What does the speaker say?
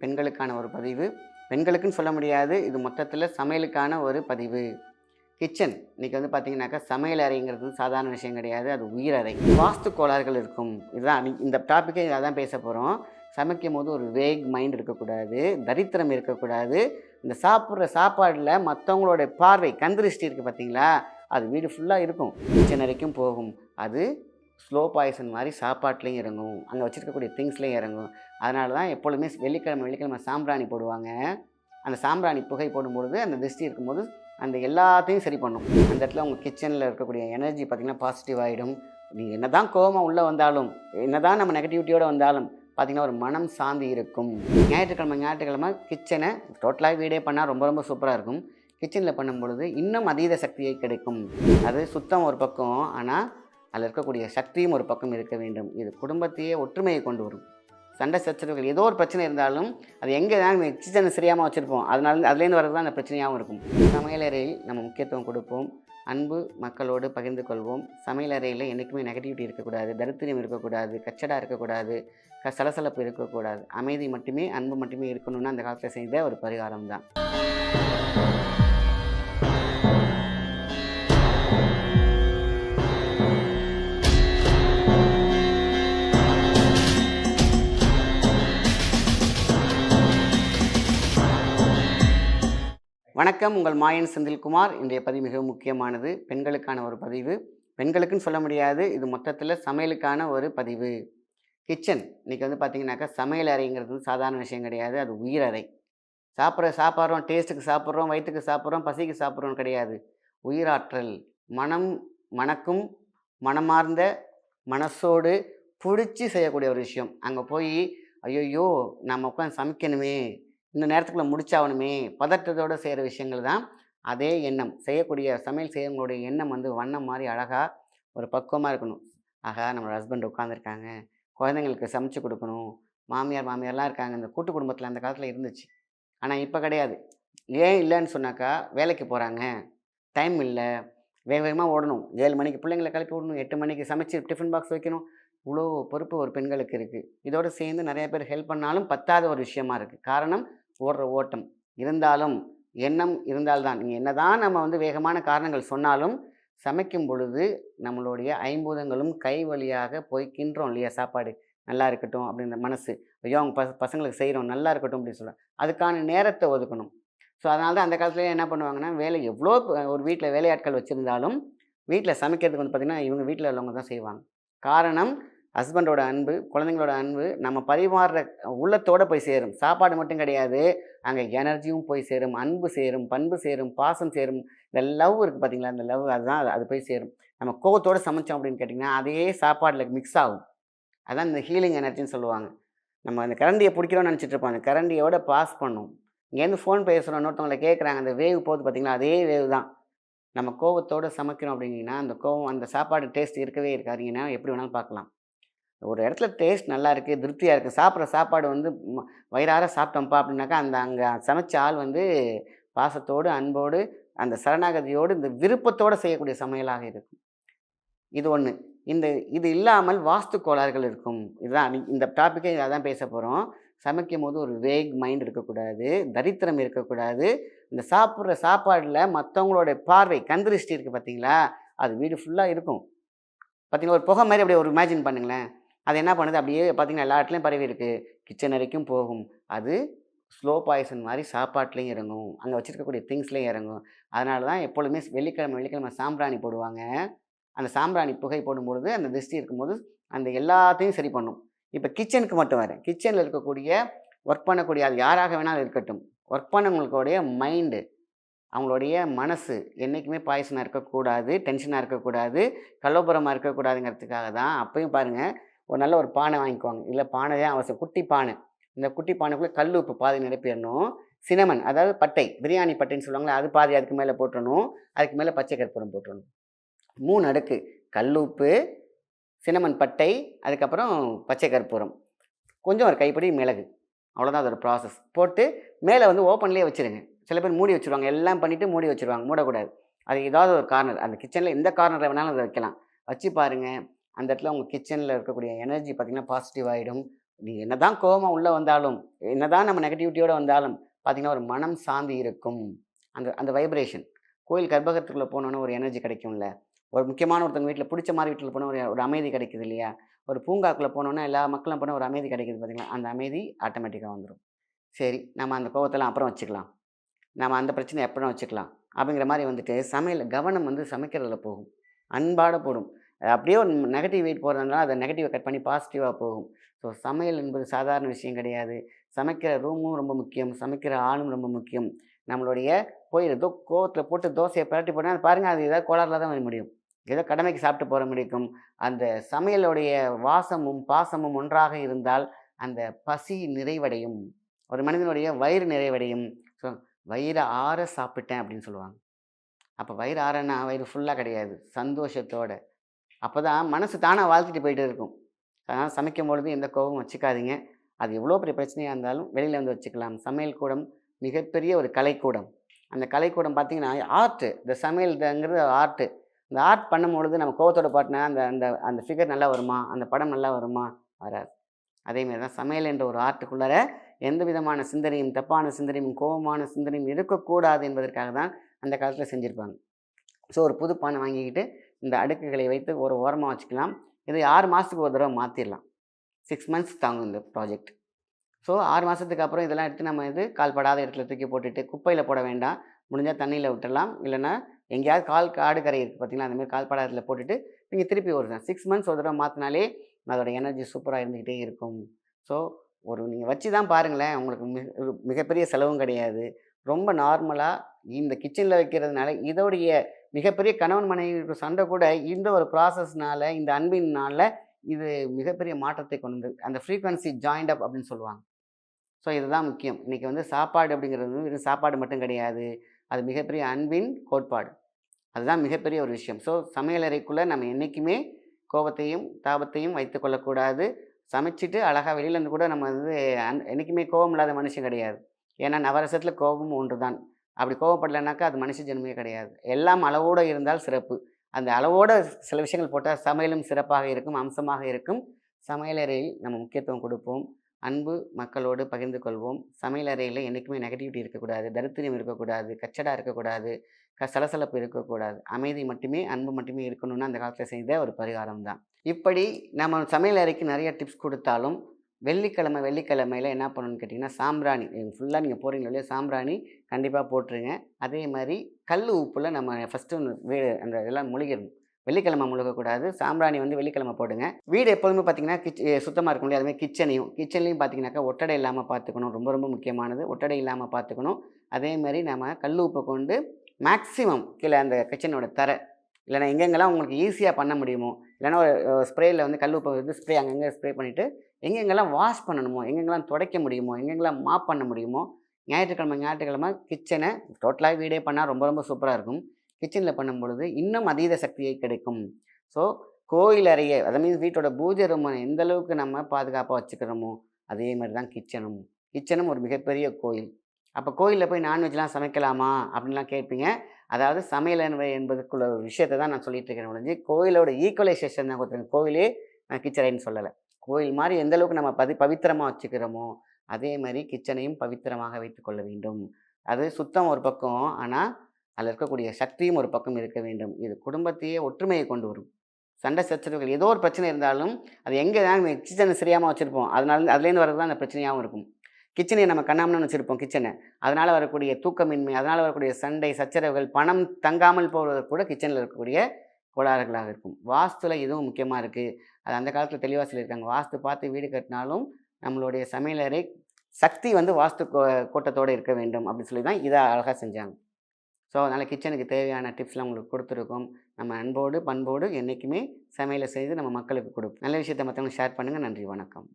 பெண்களுக்கான ஒரு பதிவு. பெண்களுக்குன்னு சொல்ல முடியாது. இது மொத்தத்தில சமையலுக்கான ஒரு பதிவு. கிச்சன் இன்னைக்கு வந்து பார்த்தீங்கன்னாக்கா, சமையல் அறைங்கிறது சாதாரண விஷயம் கிடையாது. அது உயிரறை. வாஸ்து கோளாறுகள் இருக்கும். இதுதான் இந்த டாப்பிக்கே அதான் பேச போறோம். சமைக்கும்போது ஒரு வேக் மைண்ட் இருக்கக்கூடாது. தரித்திரம் இருக்கக்கூடாது. இந்த சாப்பிடுற சாப்பாடுல மத்தவங்களோட பார்வை, கண் திருஷ்டி இருக்கு பார்த்தீங்களா? அது வீடு ஃபுல்லா இருக்கும். கிச்சன் வரைக்கும் போகும். அது ஸ்லோ பாய்சன் மாரி சாப்பாட்லயும் இறங்கும். அங்க வச்சிருக்கக்கூடிய திங்ஸ்லயும் இறங்கும். அதனால தான் எப்பொழுதுமே வெள்ளிக்கிழமை சாம்பிராணி போடுவாங்க. அந்த சாம்பிராணி புகை போடும்பொழுது, அந்த திருஷ்டி இருக்கும்போது, அந்த எல்லாத்தையும் சரி பண்ணும். அந்த இடத்துல உங்க கிச்சன்ல இருக்கக்கூடிய எனர்ஜி பார்த்தீங்கன்னா, பாசிட்டிவ் ஆயிடும். நீங்க என்னதான் கோவமா உள்ள வந்தாலும், என்னதான் நம்ம நெகட்டிவிட்டியோட வந்தாலும், பார்த்தீங்கன்னா, ஒரு மனம் சாந்தி இருக்கும். ஞாயிற்றுக்கிழமை கிச்சனை டோட்டலாக வீடே பண்ணா ரொம்ப ரொம்ப சூப்பரா இருக்கும். கிச்சன்ல பண்ணும்பொழுது, இன்னும் அதீத சக்தியை கிடைக்கும். அது சுத்தம் ஒரு பக்கம். ஆனா, அதில இருக்கக்கூடிய சக்தியும் ஒரு பக்கம் இருக்க வேண்டும். இது குடும்பத்தையே ஒற்றுமையை கொண்டு வரும். சண்டை சச்சரவுகள் ஏதோ ஒரு பிரச்சனை இருந்தாலும், அது எங்கே தான் கிச்சனை சரியாம வச்சுருப்போம். அதுலேருந்து வர்றது தான் அந்த பிரச்சனையாகவும் இருக்கும். சமையலறையில் நம்ம முக்கியத்துவம் கொடுப்போம். அன்பு மக்களோடு பகிர்ந்து கொள்வோம். சமையலறையில் என்றைக்குமே நெகட்டிவிட்டி இருக்கக்கூடாது, தரித்திரம் இருக்கக்கூடாது, கச்சடா இருக்கக்கூடாது, சலசலப்பு இருக்கக்கூடாது. அமைதி மட்டுமே, அன்பு மட்டுமே இருக்கணும்னு அந்த காலத்தில் செய்த ஒரு பரிகாரம் தான். வணக்கம், உங்கள் மாயன் செந்தில்குமார். இன்றைய பதிவு மிகவும் முக்கியமானது. பெண்களுக்கான ஒரு பதிவு. பெண்களுக்குன்னு சொல்ல முடியாது. இது மொத்தத்தில் சமையலுக்கான ஒரு பதிவு. கிச்சன் இன்னைக்கு வந்து பார்த்தீங்கன்னாக்கா, சமையல் அறைங்கிறது வந்து சாதாரண விஷயம் கிடையாது. அது உயிரறை. சாப்பிட்றோம், டேஸ்ட்டுக்கு சாப்பிட்றோம், வயிற்றுக்கு சாப்பிட்றோம், பசிக்கு சாப்பிட்றோம் கிடையாது. உயிராற்றல். மனம் மணக்கும், மனமார்ந்த மனசோடு புடிச்சு செய்யக்கூடிய ஒரு விஷயம். அங்கே போய் ஐயையோ! நம்ம உட்காந்து சமைக்கணுமே, இந்த நேரத்துக்குள்ள முடிச்சாகணுமே, பதட்டத்தோடு செய்கிற விஷயங்கள் தான். அதே எண்ணம் செய்யக்கூடிய சமையல் செய்யவங்களுடைய எண்ணம் வந்து வண்ணம் மாறி அழகா ஒரு பக்குவமாக இருக்கணும். ஆகா, நம்மளோட ஹஸ்பண்ட் உட்காந்துருக்காங்க, குழந்தைங்களுக்கு சமைச்சு கொடுக்கணும், மாமியார்லாம் இருக்காங்க. இந்த கூட்டு குடும்பத்தில் அந்த காலத்தில் இருந்துச்சு. ஆனால் இப்போ கிடையாது. ஏன் இல்லைன்னு சொன்னாக்கா, வேலைக்கு போகிறாங்க, டைம் இல்லை, வேக வேகமாக ஓடணும். 7 மணிக்கு பிள்ளைங்கள கிளப்பி விடணும், 8 மணிக்கு சமைச்சு டிஃபன் பாக்ஸ் வைக்கணும். இவ்வளோ பொறுப்பு ஒரு பெண்களுக்கு இருக்குது. இதோடு சேர்ந்து நிறைய பேர் ஹெல்ப் பண்ணாலும் பத்தாத ஒரு விஷயமா இருக்குது. காரணம், ஓடுற ஓட்டம். இருந்தாலும் எண்ணம் இருந்தால்தான், நீங்கள் என்னதான் நம்ம வந்து வேகமான காரணங்கள் சொன்னாலும், சமைக்கும் பொழுது நம்மளுடைய ஐம்பூதங்களும் கை வழியாக போய் கிண்டுறோம் இல்லையா? சாப்பாடு நல்லா இருக்கட்டும் அப்படின்ற மனசு. ஐயோ, அவங்க பசங்களுக்கு செய்கிறோம் நல்லா இருக்கட்டும் அப்படின்னு சொல்கிறோம். அதுக்கான நேரத்தை ஒதுக்கணும். ஸோ அதனால தான் அந்த காலத்துலேயே என்ன பண்ணுவாங்கன்னா, வேலை எவ்வளோ ஒரு வீட்டில் வேலையாட்கள் வச்சுருந்தாலும், வீட்டில் சமைக்கிறதுக்கு வந்து பார்த்திங்கன்னா, இவங்க வீட்டில் உள்ளவங்க தான் செய்வாங்க. காரணம், ஹஸ்பண்டோட அன்பு, குழந்தைங்களோட அன்பு நம்ம பரிமாறுற உள்ளத்தோடு போய் சேரும். சாப்பாடு மட்டும் கிடையாது, அங்கே எனர்ஜியும் போய் சேரும், அன்பு சேரும், பண்பு சேரும், பாசம் சேரும். இந்த லவ் இருக்குது பார்த்தீங்களா? அந்த லவ் அதுதான் அது போய் சேரும். நம்ம கோவத்தோடு சமைச்சோம் அப்படின்னு கேட்டிங்கன்னா, அதே சாப்பாடில் மிக்ஸ் ஆகும். அதான் இந்த ஹீலிங் எனர்ஜின்னு சொல்லுவாங்க. நம்ம அந்த கரண்டியை பிடிக்கிறோம்னு நினச்சிட்டு இருப்போம். அந்த கரண்டியோட பாஸ் பண்ணும். இங்கேருந்து ஃபோன் பேசுகிறோம், இன்னொருத்தவங்கள கேட்குறாங்க, அந்த வேவ் போகுது பார்த்தீங்களா? அதே வேவ் தான். நம்ம கோவத்தோடு சமைக்கிறோம் அப்படிங்கன்னா, அந்த கோவம் அந்த சாப்பாடு டேஸ்ட் இருக்கவே இருக்காதுங்கன்னா, எப்படி வேணாலும் பார்க்கலாம். ஒரு இடத்துல டேஸ்ட் நல்லா இருக்குது, திருப்தியாக இருக்குது, சாப்பிட்ற சாப்பாடு வந்து வயிறார சாப்பிட்டோம்ப்பா அப்படின்னாக்கா, அங்கே சமைச்ச ஆள் வந்து பாசத்தோடு, அன்போடு, அந்த சரணாகதியோடு, இந்த விருப்பத்தோடு செய்யக்கூடிய சமையலாக இருக்கும். இது ஒன்று. இது இல்லாமல் வாஸ்து கோளாறுகள் இருக்கும். இதுதான் இந்த டாப்பிக்கே அதான் பேச போகிறோம். சமைக்கும்போது ஒரு வேக் மைண்ட் இருக்கக்கூடாது, தரித்திரம் இருக்கக்கூடாது. இந்த சாப்பிட்ற சாப்பாடில் மற்றவங்களோட பார்வை, கண் திருஷ்டி இருக்குது பார்த்தீங்களா? அது வீடு ஃபுல்லாக இருக்கும். பார்த்தீங்களா, ஒரு புகை மாதிரி அப்படியே ஒரு இமேஜின் பண்ணுங்களேன். அது என்ன பண்ணுது, அப்படியே பார்த்தீங்கன்னா எல்லா இடத்துலையும் பரவி இருக்குது. கிச்சன் வரைக்கும் போகும். அது ஸ்லோ பாய்சன் மாதிரி சாப்பாட்லேயும் இறங்கும். அங்கே வச்சுருக்கக்கூடிய திங்ஸ்லேயும் இறங்கும். அதனால தான் எப்பொழுதுமே வெள்ளிக்கிழமை சாம்பிராணி போடுவாங்க. அந்த சாம்பிராணி புகை போடும்பொழுது, அந்த திருஷ்டி இருக்கும்போது, அந்த எல்லாத்தையும் சரி பண்ணும். இப்போ கிச்சனுக்கு மட்டும் வரேன். கிச்சனில் இருக்கக்கூடிய ஒர்க் பண்ணக்கூடிய அது யாராக வேணாலும் இருக்கட்டும். ஒர்க் பண்ணவங்களுடைய மைண்டு, அவங்களுடைய மனசு என்றைக்குமே பாய்சனாக இருக்கக்கூடாது, டென்ஷனாக இருக்கக்கூடாது, கலோபரமாக இருக்கக்கூடாதுங்கிறதுக்காக தான் அப்பயும் பாருங்கள், ஒரு நல்ல ஒரு பானை வாங்கிக்குவாங்க. இல்லை பானை தான் அவசியம், குட்டி பானை. இந்த குட்டி பானைக்குள்ளே கல் உப்பு பாதி நிரப்பிடணும். சினமன், அதாவது பட்டை, பிரியாணி பட்டைன்னு சொல்லுவாங்களே, அது பாதி அதுக்கு மேலே போட்டுடணும். அதுக்கு மேலே பச்சை கற்பூரம் போட்டுடணும். 3 அடுக்கு. கல்லுப்பு, சினமன் பட்டை, அதுக்கப்புறம் பச்சை கற்பூரம், கொஞ்சம் ஒரு கைப்பிடி மிளகு. அவ்வளோதான் அதோட ப்ராசஸ். போட்டு மேலே வந்து ஓப்பன்லேயே வச்சுருங்க. சில பேர் மூடி வச்சுருவாங்க. எல்லாம் பண்ணிவிட்டு மூடி வச்சுருவாங்க. மூடக்கூடாது. அது ஏதாவது ஒரு கார்னர், அந்த கிச்சனில் எந்த கார்னரில் வேணாலும் அதை வைக்கலாம். வச்சு பாருங்கள், அந்த இடத்துல உங்கள் கிச்சனில் இருக்கக்கூடிய எனர்ஜி பார்த்திங்கன்னா பாசிட்டிவ் ஆகிடும். நீங்க என்னதான் கோவமா உள்ள வந்தாலும், என்னதான் நம்ம நெகட்டிவிட்டியோட வந்தாலும் பார்த்தீங்கன்னா, ஒரு மனம் சாந்தி இருக்கும். அந்த அந்த வைப்ரேஷன். கோயில் கர்ப்பகிரகத்துக்குள்ள போனோனே ஒரு எனர்ஜி கிடைக்கும்ல. ஒரு முக்கியமான ஒருத்தவங்க வீட்ல புடிச்ச மாரி வீட்ல போனா ஒரு ஒரு அமைதி கிடைக்குது இல்லையா? ஒரு பூங்காக்குள்ள போனோனே எல்லா மக்களும் போனா ஒரு அமைதி கிடைக்குது பார்த்தீங்களா? அந்த அமைதி ஆட்டோமேட்டிக்கா வந்துரும். சரி, நம்ம அந்த கோவத்தெல்லாம் அப்புறம் வச்சுக்கலாம். நம்ம அந்த பிரச்சனைய அப்புறம் வச்சுக்கலாம். அப்படிங்கிற மாரி வந்துட்டு சமையல்ல கவனம் வந்து சமைக்கிறதுல போகும். அன்பாட போடும். அப்படியே ஒரு நெகட்டிவ் வெயிட் போடுறதுனால அத நெகட்டிவ கட் பண்ணி பாசிட்டிவா போகும். ஸோ சமையல் என்பது சாதாரண விஷயம் கிடையாது. சமைக்கிற ரூமும் ரொம்ப முக்கியம். சமைக்கிற ஆளும் ரொம்ப முக்கியம். நம்மளுடைய போய் ஏதோ கோவத்தில போட்டு தோசைய பெரட்டி போட்டா பாருங்க அது ஏதாவது கோளாறுல தான் போய் முடியும். ஏதோ கடமைக்கு சாப்பிட்டு போற மாரி இருக்கும். அந்த சமையலுடைய வாசமும், பாசமும் ஒன்றாக இருந்தால் அந்த பசி நிறைவடையும். ஒரு மனிதனுடைய வயிறு நிறைவடையும். ஸோ "வயிற ஆற சாப்பிட்டேன்" அப்படின்னு சொல்லுவாங்க. அப்ப வயிறு ஆறன்னா வயிறு ஃபுல்லா கிடையாது. சந்தோஷத்தோட. அப்பதான் மனசு தானா வாழ்த்திட்டு போயிட்டே இருக்கும். அதனால சமைக்கும்பொழுது எந்த கோவமும் வச்சுக்காதீங்க. அது எவ்வளோ பெரிய பிரச்சனையா இருந்தாலும் வெளியில வந்து வச்சுக்கலாம். சமையல் கூடம் மிகப்பெரிய ஒரு கலைக்கூடம். அந்த கலைக்கூடம் பார்த்தீங்கன்னா, இந்த சமையல்ங்கிறது ஆர்ட்டு. இந்த ஆர்ட் பண்ணும்பொழுது நம்ம கோவத்தோட பாட்டுனா அந்த அந்த அந்த ஃபிகர் நல்லா வருமா? அந்த படம் நல்லா வருமா? வராது. அதேமாரி தான் சமையல் என்ற ஒரு ஆர்ட்டுக்குள்ளார எந்த விதமான சிந்தனையும், தப்பான சிந்தனையும், கோவமான சிந்தனையும் இருக்கக்கூடாது என்பதற்காக தான் அந்த காலத்தில செஞ்சிருப்பாங்க. ஸோ ஒரு புது பானை வாங்கிக்கிட்டு, இந்த அடுக்குகளை வைத்து ஒரு ஓரமா வச்சுக்கலாம். இது 6 மாசத்துக்கு ஒரு தடவ மாத்திரலாம். 6 மந்த்ஸ் தாங்கும் இந்த ப்ராஜெக்ட். ஸோ 6 மாசத்துக்கு அப்புறம் இதெல்லாம் எடுத்து நம்ம கால்படாத இடத்துல தூக்கி போட்டுட்டு, குப்பையில போட வேண்டாம். முடிஞ்சா தண்ணீல விட்டுறலாம். இல்லன்னா எங்கேயாவது காடு கரை இருக்கு பார்த்தீங்களா, அந்த மாரி கால்படாத இடத்துல போட்டுட்டு, நீங்க திருப்பி ஒரு 6 மந்த்ஸ் ஒரு தடவ மாத்துனாலே, அதோட எனர்ஜி சூப்பரா இருந்துகிட்டே இருக்கும். ஸோ நீங்க வச்சு தான் பாருங்களேன். உங்களுக்கு மிகப்பெரிய செலவும் கிடையாது. ரொம்ப நார்மலா இந்த கிச்சன்ல வைக்கிறதுனால, இதோடைய மிகப்பெரிய கணவன் மனைவி சண்டை கூட இந்த ஒரு ப்ராசஸ்னால, இந்த அன்பினால இது மிகப்பெரிய மாற்றத்தை கொண்டு வந்து அந்த ஃப்ரீக்வன்சி ஜாயிண்ட் அப் அப்படின்னு சொல்லுவாங்க. ஸோ இதுதான் முக்கியம். இன்னைக்கு சாப்பாடு அப்படிங்கிறது வெறும் சாப்பாடு மட்டும் கிடையாது. அது மிகப்பெரிய அன்பின் கோட்பாடு. அதுதான் மிகப்பெரிய ஒரு விஷயம். ஸோ சமையலறைக்குள்ள நம்ம என்னைக்குமே கோபத்தையும், தாபத்தையும் வைத்துக் கொள்ளக்கூடாது. சமைச்சுட்டு அழகா வெளியில இருந்து கூட நம்ம என்னைக்குமே கோபம் இல்லாத மனுஷன் கிடையாது. ஏன்னா நவரசத்தில கோபமும் ஒன்றுதான். அப்படி கோவப்படலனாக்கா அது மனுஷ ஜென்மமே கிடையாது. எல்லாம் அளவோட இருந்தால் சிறப்பு. அந்த அளவோட சில விஷயங்கள் போட்டா சமையலும் சிறப்பாக இருக்கும், அம்சமாக இருக்கும். சமையலறையில் நம்ம முக்கியத்துவம் கொடுப்போம். அன்பு மக்களோடு பகிர்ந்து கொள்வோம். சமையலறையில என்னைக்குமே நெகட்டிவிட்டி இருக்கக்கூடாது, தரித்திரியம் இருக்கக்கூடாது, கச்சடா இருக்கக்கூடாது, சலசலப்பு இருக்கக்கூடாது. அமைதி மட்டுமே, அன்பு மட்டுமே இருக்கணும்னு அந்த காலத்தில செய்த ஒரு பரிகாரம் தான். இப்படி நம்ம சமையல் அறைக்கு நெறைய டிப்ஸ் குடுத்தாலும், வெள்ளிக்கிழமையில என்ன பண்ணணும்னு கேட்டீங்கன்னா, சாம்பிராணி ஃபுல்லா நீங்க போடுறீங்களோ இல்லையோ, சாம்பிராணி கண்டிப்பா போட்டுருங்க. அதே மாரி கல்லு உப்புல நம்ம ஃபர்ஸ்ட்டு அந்த இதெல்லாம் முழுகிடணும். வெள்ளிக்கிழமை முழுகக்கூடாது. சாம்பிராணி வெள்ளிக்கிழமை போடுங்க. வீடு எப்போதுமே பார்த்தீங்கன்னா, சுத்தமா இருக்கும் இல்லையா? அதுமாரி கிச்சன்லேயும் பார்த்தீங்கன்னாக்கா, ஒட்டடை இல்லாம பார்த்துக்கணும். ரொம்ப ரொம்ப முக்கியமானது. ஒட்டடை இல்லாம பார்த்துக்கணும். அதேமாரி நம்ம கல் உப்ப கொண்டு மேக்ஸிமம் கீழ அந்த கிச்சனோட தரை, இல்லன்னா எங்கெங்கெல்லாம் உங்களுக்கு ஈஸியா பண்ண முடியுமோ, இல்லன்னா ஒரு ஸ்ப்ரேல கல் உப்ப ஸ்ப்ரே அங்கங்க ஸ்ப்ரே பண்ணிட்டு, எங்கெங்கெல்லாம் வாஷ் பண்ணணுமோ, எங்கெங்கெல்லாம் துடைக்க முடியுமோ, எங்கெங்கெல்லாம் மாப் பண்ண முடியுமோ, ஞாயிற்றுக்கிழமை கிச்சன டோட்டலா வீடே பண்ணா ரொம்ப ரொம்ப சூப்பரா இருக்கும். கிச்சன்ல பண்ணும்பொழுது இன்னும் அதீத சக்தியை கிடைக்கும். ஸோ கோயில் அறைய அத மீன்ஸ் வீட்டோட பூஜை ரூம எந்த அளவுக்கு நம்ம பாதுகாப்பா வச்சுக்கிறோமோ, அதே மாரி தான் கிச்சனும். கிச்சனும் ஒரு மிகப்பெரிய கோயில். அப்ப கோயில்ல போய் நான்வெஜ்லாம் சமைக்கலாமா? அப்படின்லாம் கேட்பீங்க. அதாவது சமையலறை என்பதற்குள்ள ஒரு விஷயத்த தான் நான் சொல்லிட்டு இருக்கேனே ஒழிஞ்சு, கோயிலோட ஈக்குவலைசேஷன் தான் கொடுத்துருக்கேன். கோயிலே கிச்சனைன்னு சொல்லல. கோயில் மாரி எந்த அளவுக்கு நம்ம பவித்திரமா வச்சுக்கிறோமோ, அதே மாரி கிச்சனையும் பவித்திரமாக வைத்துக் கொள்ள வேண்டும். அது சுத்தம் ஒரு பக்கம். ஆனா, அதில இருக்கக்கூடிய சக்தியும் ஒரு பக்கம் இருக்க வேண்டும். இது குடும்பத்தையே ஒற்றுமையை கொண்டு வரும். சண்டை சச்சரவுகள் ஏதோ ஒரு பிரச்சனை இருந்தாலும், அது எங்க நம்ம கிச்சன சரியாம வச்சிருப்போம். அதுலேருந்து வர்றது தான் அந்த பிரச்சனையாவும் இருக்கும். கிச்சனைய நம்ம கண்ணாமண்ணன்னு வச்சிருப்போம் கிச்சன. அதனால வரக்கூடிய தூக்கமின்மை, அதனால வரக்கூடிய சண்டை, சச்சரவுகள், பணம் தங்காமல் போவதற்கு கூட கிச்சன்ல இருக்கக்கூடிய கோளாறுகளாக இருக்கும். வாஸ்துல இதுவும் முக்கியமா இருக்கு. அது அந்த காலத்துல தெளிவா சொல்லியிருக்காங்க. வாஸ்து பார்த்து வீடு கட்டினாலும், நம்மளுடைய சமையலறை சக்தி வாஸ்து கோட்டத்தோட இருக்க வேண்டும் அப்படின்னு சொல்லி தான் இத அழகா செஞ்சாங்க. ஸோ, அதனால கிச்சனுக்கு தேவையான டிப்ஸ்லாம் உங்களுக்கு குடுத்துருக்கோம். நம்ம அன்போடு, பண்போடு என்னைக்குமே சமையல செய்து நம்ம மக்களுக்கு குடுப்போம். நல்ல விஷயத்த மத்தவங்களுக்கு ஷேர் பண்ணுங்க. நன்றி, வணக்கம்.